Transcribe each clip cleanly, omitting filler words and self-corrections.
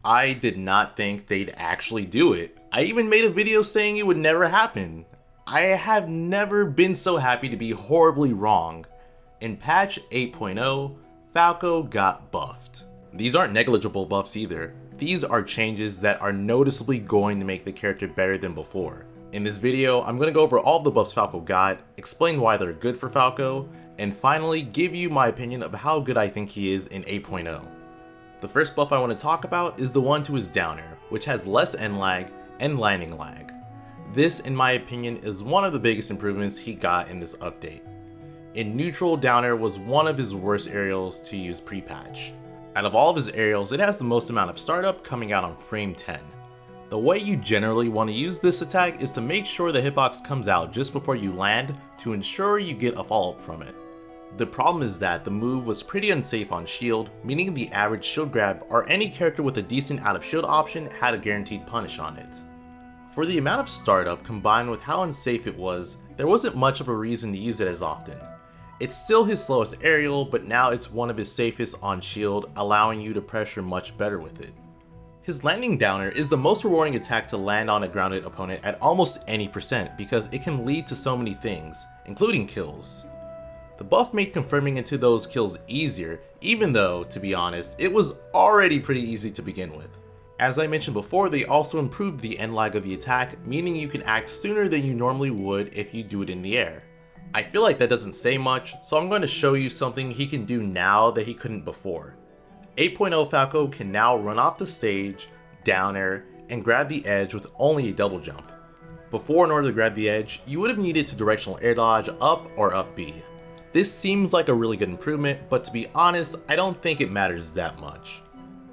I did not think they'd actually do it. I even made a video saying it would never happen. I have never been so happy to be horribly wrong. In patch 8.0, Falco got buffed. These aren't negligible buffs either. These are changes that are noticeably going to make the character better than before. In this video, I'm going to go over all the buffs Falco got, explain why they're good for Falco, and finally give you my opinion of how good I think he is in 8.0. The first buff I want to talk about is the one to his downer, which has less end lag and landing lag. This, in my opinion, is one of the biggest improvements he got in this update. In neutral, downer was one of his worst aerials to use pre-patch. Out of all of his aerials, it has the most amount of startup coming out on frame 10. The way you generally want to use this attack is to make sure the hitbox comes out just before you land to ensure you get a follow-up from it. The problem is that the move was pretty unsafe on shield, meaning the average shield grab or any character with a decent out of shield option had a guaranteed punish on it. For the amount of startup combined with how unsafe it was, there wasn't much of a reason to use it as often. It's still his slowest aerial, but now it's one of his safest on shield, allowing you to pressure much better with it. His landing downer is the most rewarding attack to land on a grounded opponent at almost any percent because it can lead to so many things, including kills. The buff made confirming into those kills easier, even though, to be honest, it was already pretty easy to begin with. As I mentioned before, they also improved the end lag of the attack, meaning you can act sooner than you normally would if you do it in the air. I feel like that doesn't say much, so I'm going to show you something he can do now that he couldn't before. 8.0 Falco can now run off the stage, down air, and grab the edge with only a double jump. Before, in order to grab the edge, you would have needed to directional air dodge up or up B. This seems like a really good improvement, but to be honest, I don't think it matters that much.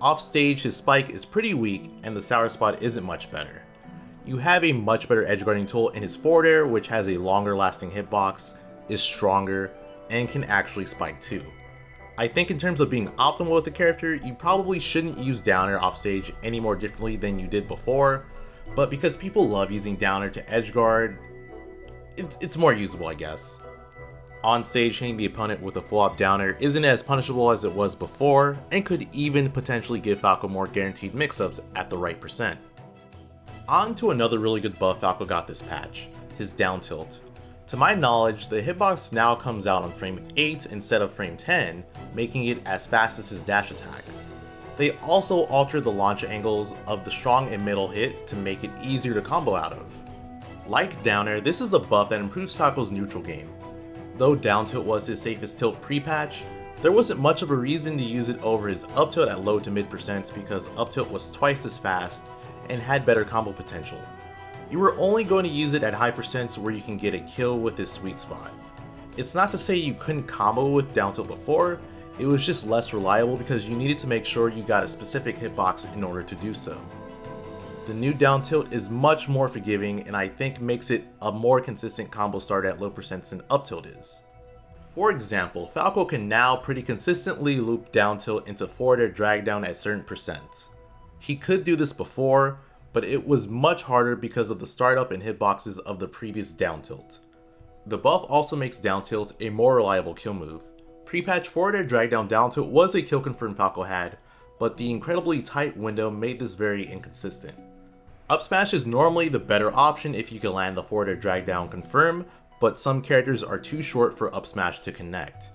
Offstage, his spike is pretty weak, and the sour spot isn't much better. You have a much better edge guarding tool in his forward air, which has a longer lasting hitbox, is stronger, and can actually spike too. I think in terms of being optimal with the character, you probably shouldn't use downer offstage any more differently than you did before, but because people love using downer to edge guard, it's more usable, I guess. On stage, hitting the opponent with a full up downer isn't as punishable as it was before, and could even potentially give Falco more guaranteed mix-ups at the right percent. On to another really good buff Falco got this patch, his down tilt. To my knowledge, the hitbox now comes out on frame 8 instead of frame 10, making it as fast as his dash attack. They also altered the launch angles of the strong and middle hit to make it easier to combo out of. Like downer, this is a buff that improves Falco's neutral game. Though down tilt was his safest tilt pre-patch, there wasn't much of a reason to use it over his up tilt at low to mid percents because up tilt was twice as fast and had better combo potential. You were only going to use it at high percents where you can get a kill with his sweet spot. It's not to say you couldn't combo with down tilt before, it was just less reliable because you needed to make sure you got a specific hitbox in order to do so. The new down tilt is much more forgiving and I think makes it a more consistent combo starter at low percents than up tilt is. For example, Falco can now pretty consistently loop down tilt into forward air drag down at certain percents. He could do this before, but it was much harder because of the startup and hitboxes of the previous down tilt. The buff also makes down tilt a more reliable kill move. Pre-patch forward air drag down tilt was a kill confirm Falco had, but the incredibly tight window made this very inconsistent. Up smash is normally the better option if you can land the forward air drag down confirm, but some characters are too short for up smash to connect.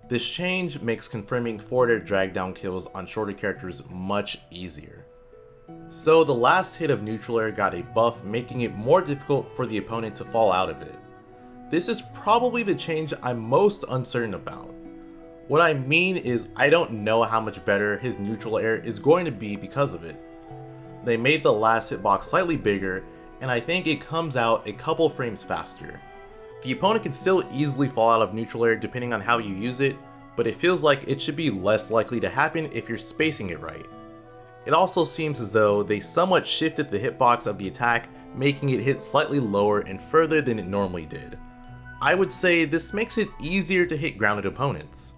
This change makes confirming forward air drag down kills on shorter characters much easier. So the last hit of neutral air got a buff, making it more difficult for the opponent to fall out of it. This is probably the change I'm most uncertain about. What I mean is I don't know how much better his neutral air is going to be because of it. They made the last hitbox slightly bigger, and I think it comes out a couple frames faster. The opponent can still easily fall out of neutral air depending on how you use it, but it feels like it should be less likely to happen if you're spacing it right. It also seems as though they somewhat shifted the hitbox of the attack, making it hit slightly lower and further than it normally did. I would say this makes it easier to hit grounded opponents.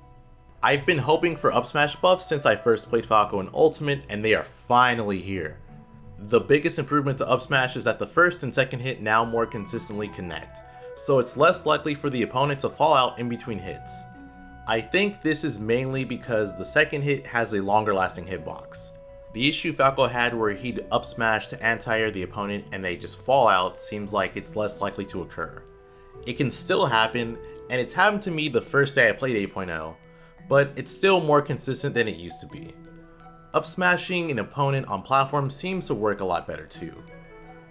I've been hoping for up smash buffs since I first played Falco in Ultimate, and they are finally here. The biggest improvement to up smash is that the first and second hit now more consistently connect, so it's less likely for the opponent to fall out in between hits. I think this is mainly because the second hit has a longer lasting hitbox. The issue Falco had where he'd up smash to anti-air the opponent and they just fall out seems like it's less likely to occur. It can still happen, and it's happened to me the first day I played 8.0, but it's still more consistent than it used to be. Up smashing an opponent on platform seems to work a lot better too.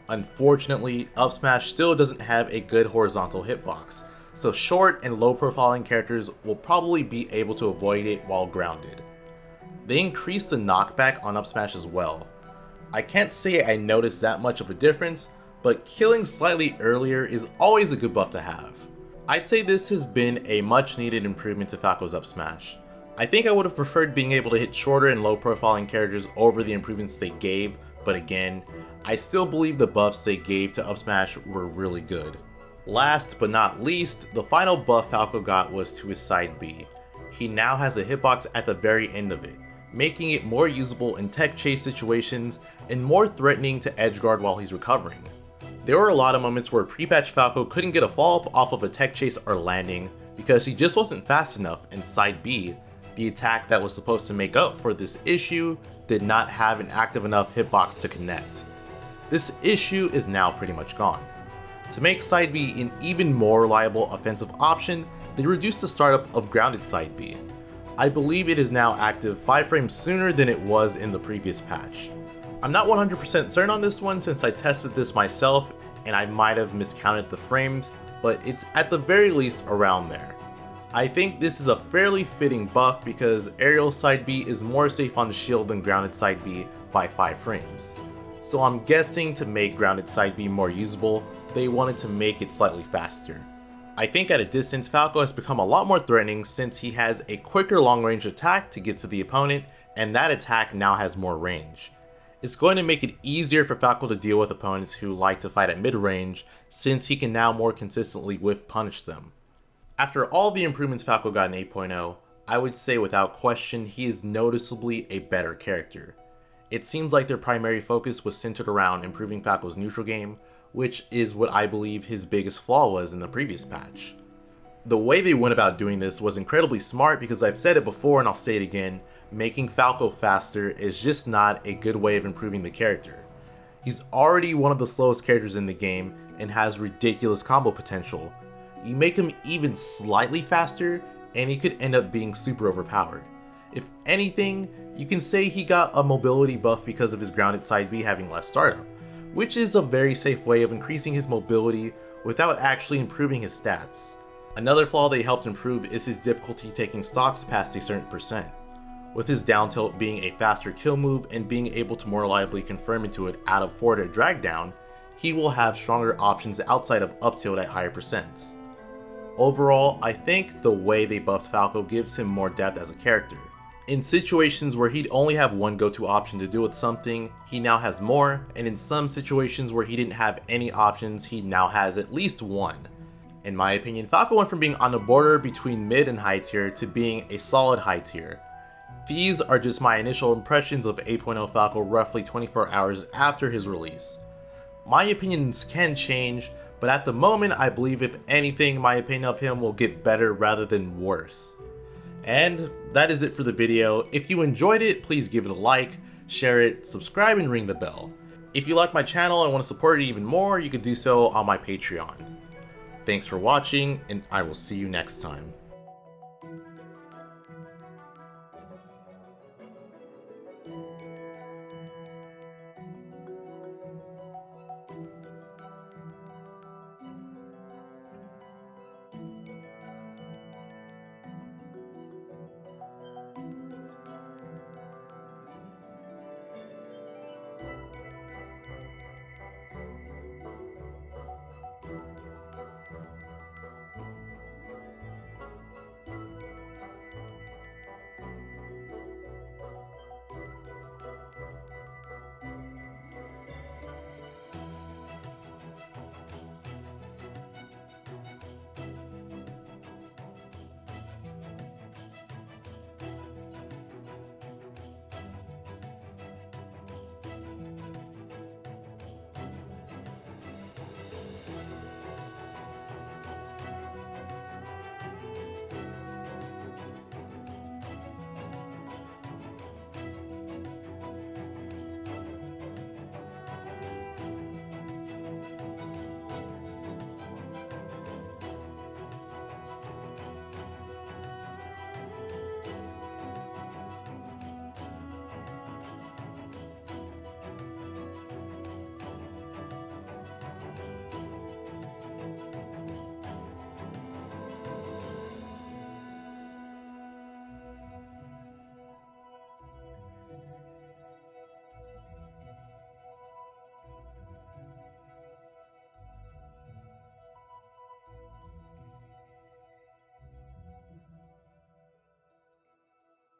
Unfortunately, up smash still doesn't have a good horizontal hitbox, so short and low profiling characters will probably be able to avoid it while grounded. They increase the knockback on up smash as well. I can't say I noticed that much of a difference, but killing slightly earlier is always a good buff to have. I'd say this has been a much needed improvement to Falco's up smash. I think I would have preferred being able to hit shorter and low profiling characters over the improvements they gave, but again, I still believe the buffs they gave to up smash were really good. Last but not least, the final buff Falco got was to his side B. He now has a hitbox at the very end of it, making it more usable in tech chase situations and more threatening to edgeguard while he's recovering. There were a lot of moments where pre-patch Falco couldn't get a follow-up off of a tech chase or landing because he just wasn't fast enough, and side B, the attack that was supposed to make up for this issue, did not have an active enough hitbox to connect. This issue is now pretty much gone. To make side B an even more reliable offensive option, they reduced the startup of grounded side B. I believe it is now active 5 frames sooner than it was in the previous patch. I'm not 100% certain on this one since I tested this myself and I might have miscounted the frames, but it's at the very least around there. I think this is a fairly fitting buff because aerial side B is more safe on the shield than grounded side B by 5 frames. So I'm guessing to make grounded side B more usable, they wanted to make it slightly faster. I think at a distance, Falco has become a lot more threatening since he has a quicker long range attack to get to the opponent, and that attack now has more range. It's going to make it easier for Falco to deal with opponents who like to fight at mid range since he can now more consistently whiff punish them. After all the improvements Falco got in 8.0, I would say without question he is noticeably a better character. It seems like their primary focus was centered around improving Falco's neutral game, which is what I believe his biggest flaw was in the previous patch. The way they went about doing this was incredibly smart because I've said it before and I'll say it again, making Falco faster is just not a good way of improving the character. He's already one of the slowest characters in the game and has ridiculous combo potential. You make him even slightly faster and he could end up being super overpowered. If anything, you can say he got a mobility buff because of his grounded side B having less startup, which is a very safe way of increasing his mobility without actually improving his stats. Another flaw they helped improve is his difficulty taking stocks past a certain percent. With his down tilt being a faster kill move and being able to more reliably confirm into it out of forward or drag down, he will have stronger options outside of up tilt at higher percents. Overall, I think the way they buffed Falco gives him more depth as a character. In situations where he'd only have one go-to option to do with something, he now has more, and in some situations where he didn't have any options, he now has at least one. In my opinion, Falco went from being on the border between mid and high tier to being a solid high tier. These are just my initial impressions of 8.0 Falco roughly 24 hours after his release. My opinions can change, but at the moment I believe if anything, my opinion of him will get better rather than worse. And that is it for the video. If you enjoyed it, please give it a like, share it, subscribe, and ring the bell. If you like my channel and want to support it even more, you can do so on my Patreon. Thanks for watching, and I will see you next time.